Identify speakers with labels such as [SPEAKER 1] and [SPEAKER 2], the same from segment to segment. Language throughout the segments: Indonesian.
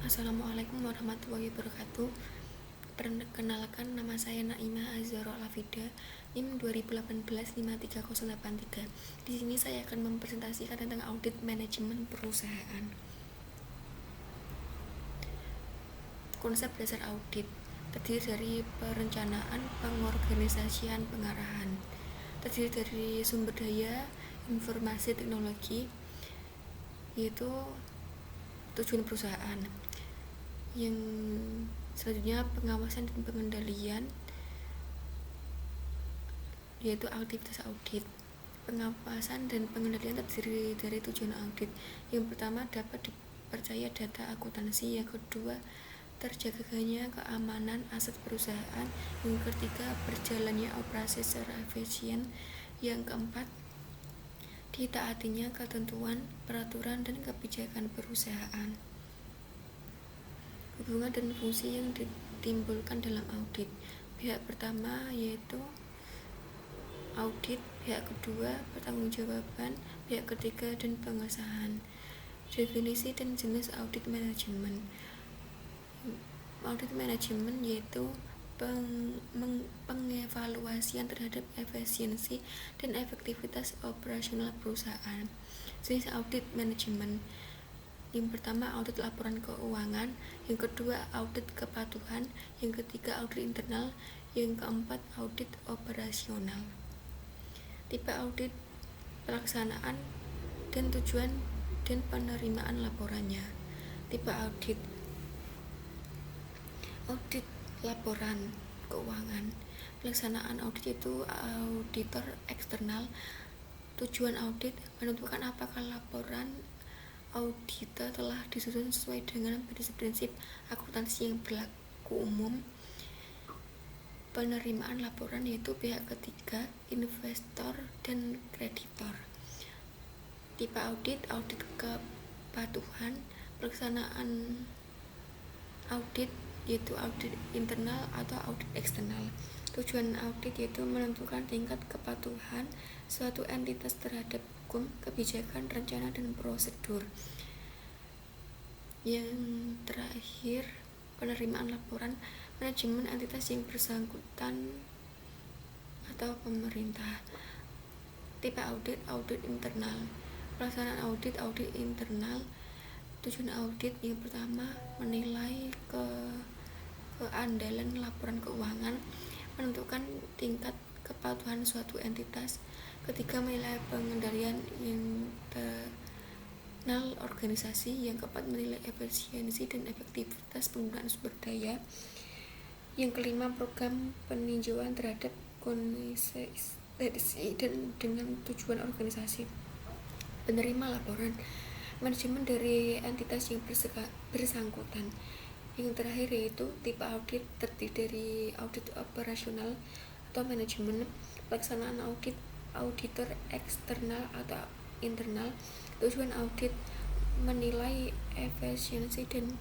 [SPEAKER 1] Assalamualaikum warahmatullahi wabarakatuh. Perkenalkan, nama saya Naimah Azhara Alafida, NIM 2018-53083. Di sini saya akan mempresentasikan tentang audit manajemen perusahaan. Konsep dasar audit terdiri dari perencanaan, pengorganisasian, pengarahan. Terdiri dari sumber daya, informasi, teknologi, yaitu tujuan perusahaan. Yang selanjutnya pengawasan dan pengendalian, yaitu aktivitas audit. Pengawasan dan pengendalian terdiri dari tujuan audit. Yang pertama, dapat dipercaya data akuntansi. Yang kedua, terjaganya keamanan aset perusahaan. Yang ketiga, berjalannya operasi secara efisien. Yang keempat, ditaatinya ketentuan, peraturan, dan kebijakan perusahaan. Hubungan dan fungsi yang ditimbulkan dalam audit. Pihak pertama yaitu audit, pihak kedua pertanggungjawaban, pihak ketiga dan pengesahan. Definisi dan jenis audit manajemen. Audit manajemen yaitu pengevaluasian terhadap efisiensi dan efektivitas operasional perusahaan. Jenis audit manajemen. Yang pertama, audit laporan keuangan. Yang kedua, audit kepatuhan. Yang ketiga, audit internal. Yang keempat, audit operasional. Tipe audit: pelaksanaan dan tujuan dan penerimaan laporannya. Tipe audit: audit laporan keuangan. Pelaksanaan audit itu auditor eksternal. Tujuan audit: menentukan apakah laporan auditor telah disusun sesuai dengan prinsip-prinsip akuntansi yang berlaku umum. Penerimaan laporan yaitu pihak ketiga, investor, dan kreditor. Tipe audit: audit kepatuhan. Pelaksanaan audit yaitu audit internal atau audit eksternal. Tujuan audit yaitu menentukan tingkat kepatuhan suatu entitas terhadap hukum, kebijakan, rencana, dan prosedur. Yang terakhir, penerimaan laporan. Manajemen entitas yang bersangkutan atau pemerintah. Tipe audit: audit internal. Pelaksanaan audit internal. Tujuan audit yang pertama, menilai keandalan laporan keuangan, menentukan tingkat kepatuhan suatu entitas. Ketiga, menilai pengendalian internal organisasi. Yang keempat, menilai efisiensi dan efektivitas penggunaan sumber daya. Yang kelima, program peninjauan terhadap konsistensi dan dengan tujuan organisasi. Penerima laporan: manajemen dari entitas yang bersangkutan. Yang terakhir yaitu tipe audit terdiri dari audit operasional atau manajemen. Pelaksanaan audit, auditor eksternal atau internal. Tujuan audit: menilai efisiensi dan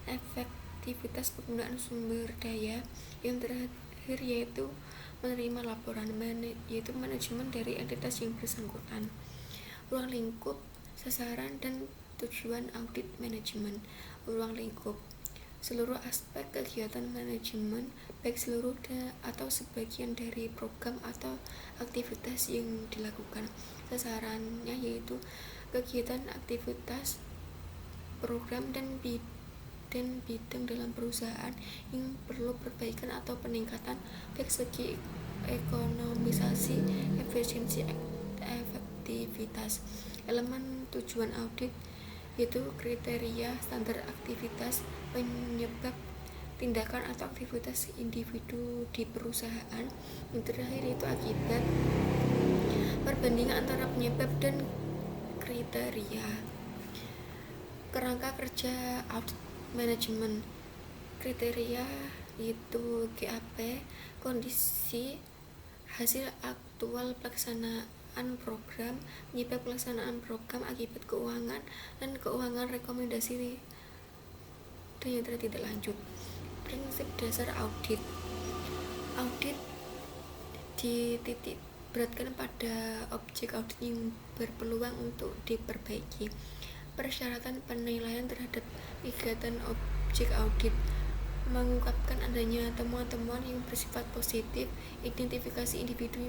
[SPEAKER 1] efektivitas penggunaan sumber daya. Yang terakhir yaitu menerima laporan, yaitu manajemen dari entitas yang bersangkutan. Ruang lingkup, sasaran, dan tujuan audit manajemen. Ruang lingkup: seluruh aspek kegiatan manajemen, baik seluruh atau sebagian dari program atau aktivitas yang dilakukan. Sasarannya yaitu kegiatan, aktivitas, program, dan bidang dalam perusahaan yang perlu perbaikan atau peningkatan, baik segi ekonomisasi, efisiensi, efektivitas. Elemen tujuan audit yaitu kriteria, standar aktivitas, penyebab, tindakan atau aktivitas individu di perusahaan. Yang terakhir itu akibat, perbandingan antara penyebab dan kriteria. Kerangka kerja audit manajemen. Kriteria yaitu GAP, kondisi, hasil aktual pelaksanaan program, penyebab pelaksanaan program, akibat keuangan, dan keuangan rekomendasi dan yang tidak lanjut. Prinsip dasar audit. Audit dititik beratkan pada objek audit yang berpeluang untuk diperbaiki. Persyaratan penilaian terhadap kegiatan objek audit mengungkapkan adanya temuan-temuan yang bersifat positif, identifikasi individu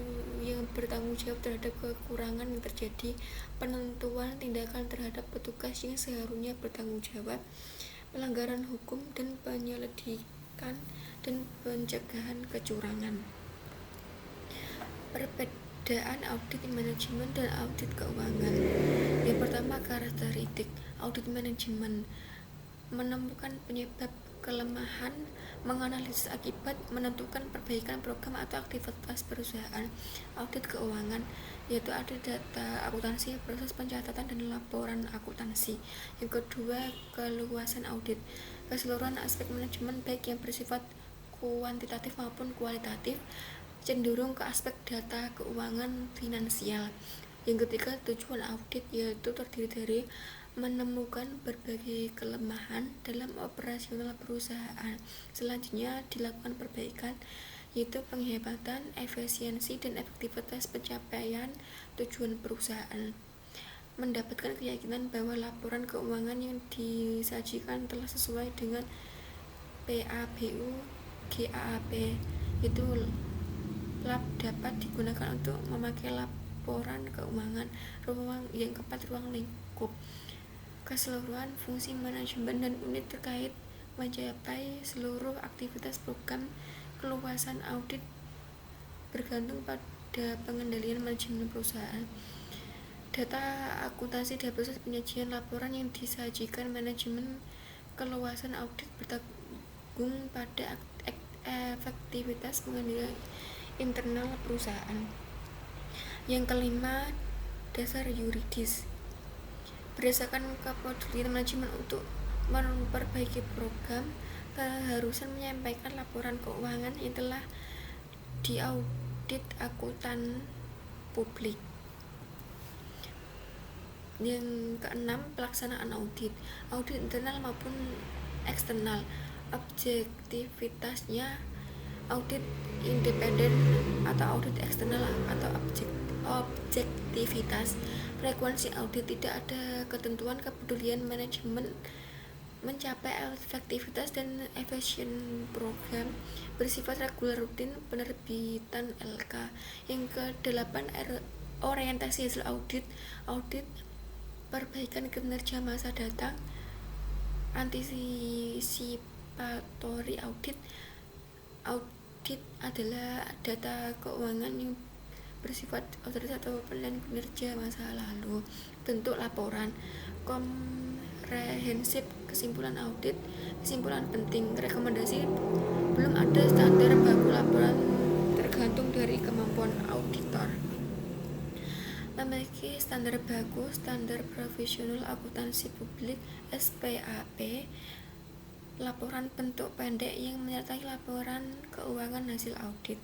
[SPEAKER 1] yang bertanggung jawab terhadap kekurangan yang terjadi, penentuan tindakan terhadap petugas yang seharusnya bertanggung jawab, pelanggaran hukum dan penyelidikan dan pencegahan kecurangan. Perbedaan audit manajemen dan audit keuangan. Yang pertama, karakteristik audit manajemen: menemukan penyebab kelemahan, menganalisis akibat, menentukan perbaikan program atau aktivitas perusahaan. Audit keuangan yaitu audit data akuntansi, proses pencatatan dan laporan akuntansi. Yang kedua, keluasan audit: keseluruhan aspek manajemen baik yang bersifat kuantitatif maupun kualitatif, cenderung ke aspek data keuangan finansial. Yang ketiga, tujuan audit yaitu terdiri dari menemukan berbagai kelemahan dalam operasional perusahaan. Selanjutnya dilakukan perbaikan, yaitu penghematan, efisiensi, dan efektivitas pencapaian tujuan perusahaan. Mendapatkan keyakinan bahwa laporan keuangan yang disajikan telah sesuai dengan PABU GAAP, itu lab dapat digunakan untuk memakai laporan keuangan. Yang keempat, ruang lingkup: keseluruhan fungsi manajemen dan unit terkait mencapai seluruh aktivitas program. Keluasan audit bergantung pada pengendalian manajemen perusahaan. Data akuntansi dan proses penyajian laporan yang disajikan manajemen. Keluasan audit bergantung pada efektivitas pengendalian internal perusahaan. Yang kelima, dasar yuridis: berdasarkan kepedulian manajemen untuk memperbaiki program, keharusan menyampaikan laporan keuangan yang telah diaudit akuntan publik. Yang keenam, pelaksanaan audit: audit internal maupun eksternal. Objektivitasnya: audit independen atau audit eksternal atau objektivitas. Frekuensi audit: tidak ada ketentuan. Kepedulian manajemen mencapai efektivitas dan efisien program, bersifat reguler rutin. Penerbitan LK. Yang kedelapan, orientasi hasil audit: audit perbaikan kinerja masa datang. Antisipatory audit: audit adalah data keuangan yang bersifat otoritas atau penilaian kinerja masa lalu. Bentuk laporan: komprehensif. Kesimpulan audit: kesimpulan penting, rekomendasi: belum ada standar baku laporan, tergantung dari kemampuan auditor. Memiliki standar baku, standar profesional akuntansi publik SPAP. Laporan bentuk pendek yang menyertai laporan keuangan hasil audit.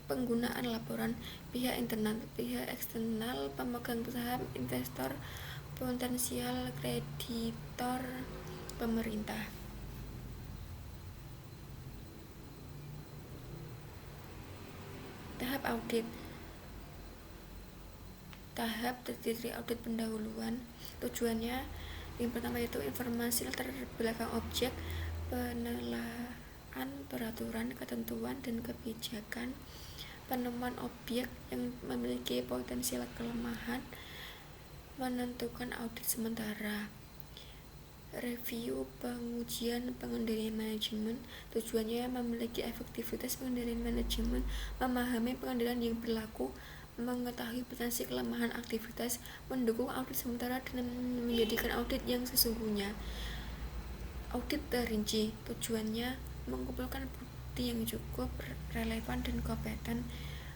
[SPEAKER 1] Penggunaan laporan: pihak internal, pihak eksternal, pemegang saham, investor, potensial kreditor, pemerintah. Tahap audit. Tahap terdiri audit pendahuluan. Tujuannya yang pertama yaitu informasi latar belakang objek, penelaahan peraturan, ketentuan, dan kebijakan, penemuan objek yang memiliki potensial kelemahan, menentukan audit sementara. Review pengujian pengendalian manajemen. Tujuannya memiliki efektivitas pengendalian manajemen, memahami pengendalian yang berlaku, mengetahui potensi kelemahan aktivitas, mendukung audit sementara dan menjadikan audit yang sesungguhnya. Audit terinci. Tujuannya mengumpulkan bukti yang cukup, relevan, dan kompeten,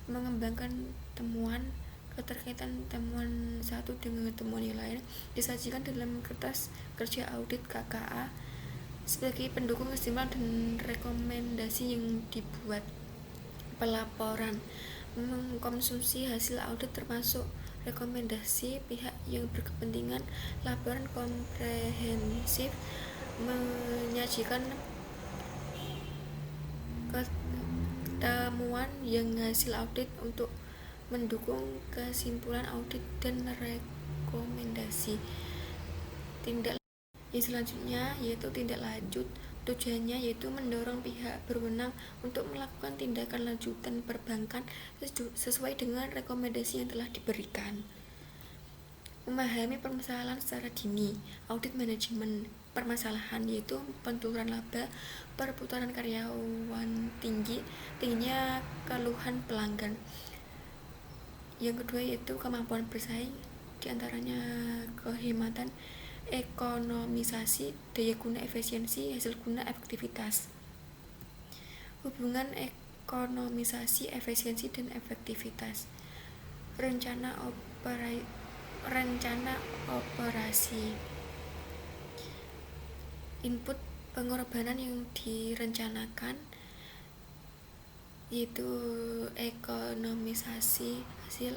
[SPEAKER 1] mengembangkan temuan, keterkaitan temuan satu dengan temuan yang lain, disajikan dalam kertas kerja audit KKA sebagai pendukung kesimpulan dan rekomendasi yang dibuat. Pelaporan: mengkonsumsi hasil audit termasuk rekomendasi pihak yang berkepentingan. Laporan komprehensif: menyajikan temuan yang hasil audit untuk mendukung kesimpulan audit dan rekomendasi rekomendasi. Tindak yang selanjutnya yaitu tindak lanjut. Tujuannya yaitu mendorong pihak berwenang untuk melakukan tindakan lanjutan perbankan sesuai dengan rekomendasi yang telah diberikan. Memahami permasalahan secara dini. Audit manajemen permasalahan yaitu benturan laba, perputaran karyawan tingginya keluhan pelanggan. Yang kedua yaitu kemampuan bersaing, diantaranya kehematan, ekonomisasi, daya guna efisiensi, hasil guna efektivitas. Hubungan ekonomisasi, efisiensi, dan efektivitas. Rencana operasi. Input pengorbanan yang direncanakan yaitu ekonomisasi, hasil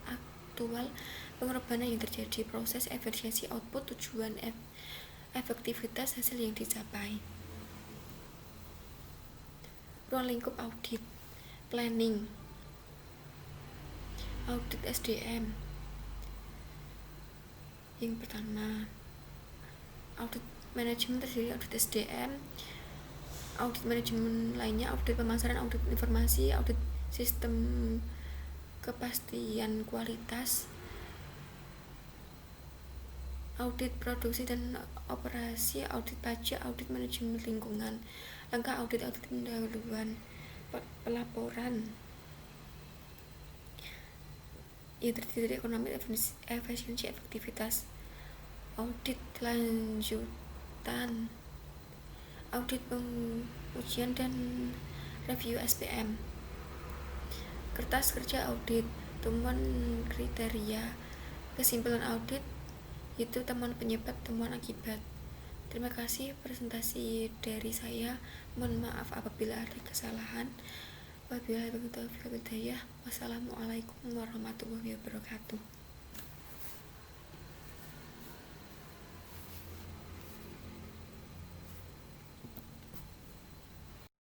[SPEAKER 1] aktual pengorbanan yang terjadi, proses, efisiensi, output, tujuan, efektivitas, hasil yang dicapai. Ruang lingkup audit. Planning, audit SDM. Yang pertama, audit manajemen terdiri audit SDM, audit manajemen lainnya, audit pemasaran, audit informasi, audit sistem kepastian kualitas, audit produksi dan operasi, audit pajak, audit manajemen lingkungan. Langkah audit pendahuluan, pelaporan yang terdiri dari ekonomi, efisiensi, efektivitas. Audit lanjutan, audit pengujian dan review SPM. Kertas kerja audit, temuan kriteria, kesimpulan audit yaitu temuan penyebab, temuan akibat. Terima kasih presentasi dari saya. Mohon maaf apabila ada kesalahan. Wabillahi taufiq wal hidayah. Wassalamualaikum warahmatullahi wabarakatuh.